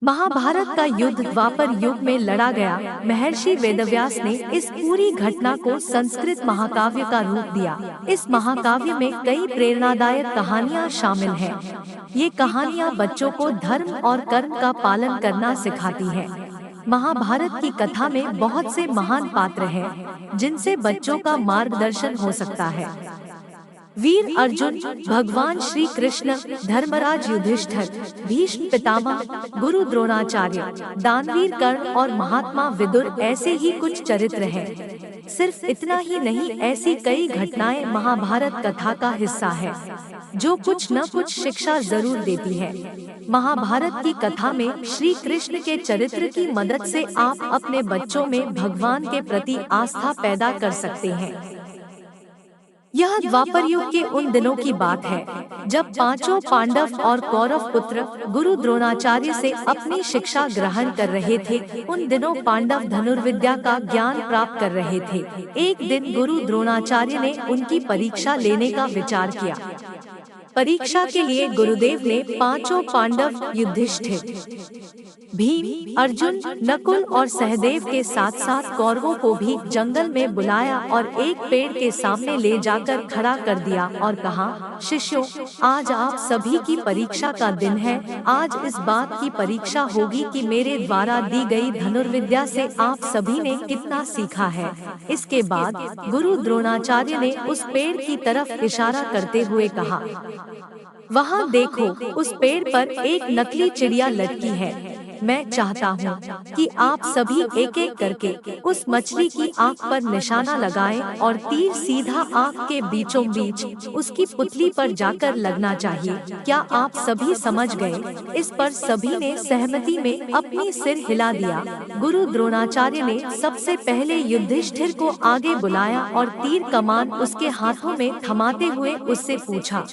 महाभारत का युद्ध द्वापर युग में लड़ा गया। महर्षि वेदव्यास ने इस पूरी घटना को संस्कृत महाकाव्य का रूप दिया। इस महाकाव्य में कई प्रेरणादायक कहानियाँ शामिल हैं। ये कहानियाँ बच्चों को धर्म और कर्म का पालन करना सिखाती हैं। महाभारत की कथा में बहुत से महान पात्र हैं, जिनसे बच्चों का मार्गदर्शन हो सकता है। वीर अर्जुन, भगवान श्री कृष्ण, धर्मराज युधिष्ठिर, भीष्म पितामह, गुरु द्रोणाचार्य, दानवीर कर्ण और महात्मा विदुर ऐसे ही कुछ चरित्र हैं। सिर्फ इतना ही नहीं, ऐसी कई घटनाएं महाभारत कथा का हिस्सा है, जो कुछ न कुछ शिक्षा जरूर देती है। महाभारत की कथा में श्री कृष्ण के चरित्र की मदद से आप अपने बच्चों में भगवान के प्रति आस्था पैदा कर सकते हैं। यह द्वापर युग के उन दिनों की बात है, जब पांचों पांडव और कौरव पुत्र गुरु द्रोणाचार्य से अपनी शिक्षा ग्रहण कर रहे थे। उन दिनों पांडव धनुर्विद्या का ज्ञान प्राप्त कर रहे थे। एक दिन गुरु द्रोणाचार्य ने उनकी परीक्षा लेने का विचार किया। परीक्षा के लिए गुरुदेव ने पांचों पांडव युधिष्ठिर, भीम, अर्जुन, नकुल और सहदेव के साथ साथ कौरवों को भी जंगल में बुलाया और एक पेड़ के सामने ले जाकर खड़ा कर दिया और कहा, शिष्यों, आज आप सभी की परीक्षा का दिन है। आज इस बात की परीक्षा होगी कि मेरे द्वारा दी गई धनुर्विद्या से आप सभी ने कितना सीखा है। इसके बाद गुरु द्रोणाचार्य ने उस पेड़ की तरफ इशारा करते हुए कहा, वहाँ देखो, उस पेड़ पर एक नकली चिड़िया लटकी है। मैं चाहता हूँ कि आप सभी एक एक करके उस मछली की आँख पर निशाना लगाएं और तीर सीधा आँख के बीचों बीच उसकी पुतली पर जाकर लगना चाहिए। क्या आप सभी समझ गए? इस पर सभी ने सहमति में अपनी सिर हिला दिया। गुरु द्रोणाचार्य ने सबसे पहले युधिष्ठिर को आगे बुलाया और तीर कमान उसके हाथों में थमाते हुए उससे पूछा,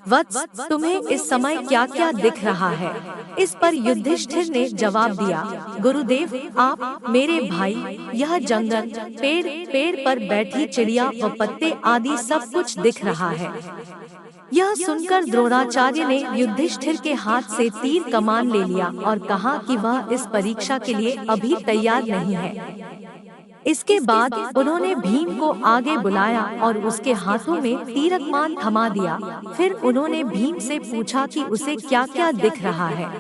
वत्स, तुम्हें इस समय क्या क्या दिख रहा है? इस पर युधिष्ठिर ने जवाब दिया, गुरुदेव, आप मेरे भाई, यह जंगल, पेड़ पर बैठी चिड़िया व पत्ते आदि सब कुछ दिख रहा है। यह सुनकर द्रोणाचार्य ने युधिष्ठिर के हाथ से तीर कमान ले लिया और कहा कि वह इस परीक्षा के लिए अभी तैयार नहीं है। इसके बाद उन्होंने भीम को आगे बुलाया और उसके हाथों में तीरकमान थमा दिया। फिर उन्होंने भीम से पूछा कि उसे क्या क्या दिख रहा है।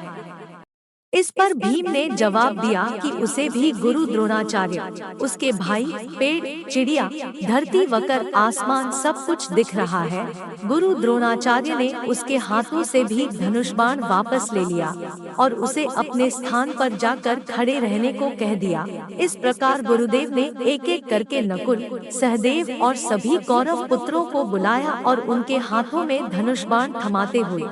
इस पर भीम ने जवाब दिया कि उसे भी गुरु द्रोणाचार्य, उसके भाई, पेड़, चिड़िया, धरती वकर आसमान सब कुछ दिख रहा है। गुरु द्रोणाचार्य ने उसके हाथों से भी धनुष बाण वापस ले लिया और उसे अपने स्थान पर जाकर खड़े रहने को कह दिया। इस प्रकार गुरुदेव ने एक एक करके नकुल, सहदेव और सभी कौरव पुत्रों को बुलाया और उनके हाथों में धनुष बाण थमाते हुए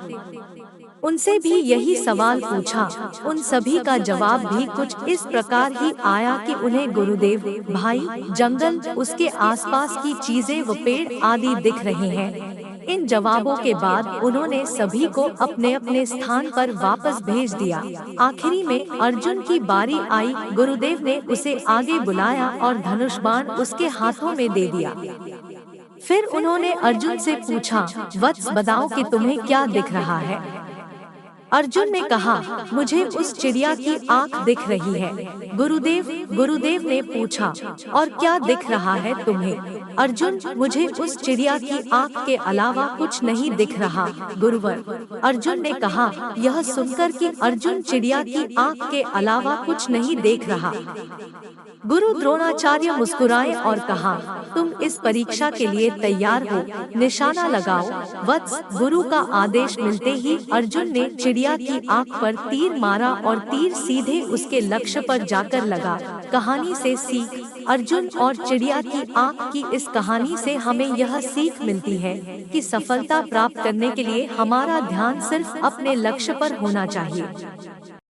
उनसे भी यही सवाल पूछा। उन सभी का जवाब भी कुछ इस प्रकार ही आया कि उन्हें गुरुदेव, भाई, जंगल, उसके आसपास की चीजें व पेड़ आदि दिख रहे हैं। इन जवाबों के बाद उन्होंने सभी को अपने अपने स्थान पर वापस भेज दिया। आखिरी में अर्जुन की बारी आई। गुरुदेव ने उसे आगे बुलाया और धनुष बाण उसके हाथों में दे दिया। फिर उन्होंने अर्जुन से पूछा, वत्स, बताओ कि तुम्हें क्या दिख रहा है? अर्जुन ने कहा, मुझे उस चिड़िया की आँख दिख रही है। गुरुदेव ने पूछा, और क्या दिख रहा है तुम्हें? अर्जुन, मुझे उस चिड़िया की आँख के अलावा कुछ नहीं दिख रहा, गुरुवर। अर्जुन ने कहा, यह सुनकर कि अर्जुन चिड़िया की आँख के अलावा कुछ नहीं देख रहा, गुरु द्रोणाचार्य मुस्कुराए और कहा, तुम इस परीक्षा के लिए तैयार हो, निशाना लगाओ। वत्स, गुरु का आदेश मिलते ही अर्जुन ने चिड़िया की आँख पर तीर मारा और तीर सीधे उसके लक्ष्य पर जाकर लगा। कहानी से सीख। अर्जुन और चिड़िया की आँख की इस कहानी से हमें यह सीख मिलती है कि सफलता प्राप्त करने के लिए हमारा ध्यान सिर्फ अपने लक्ष्य पर होना चाहिए।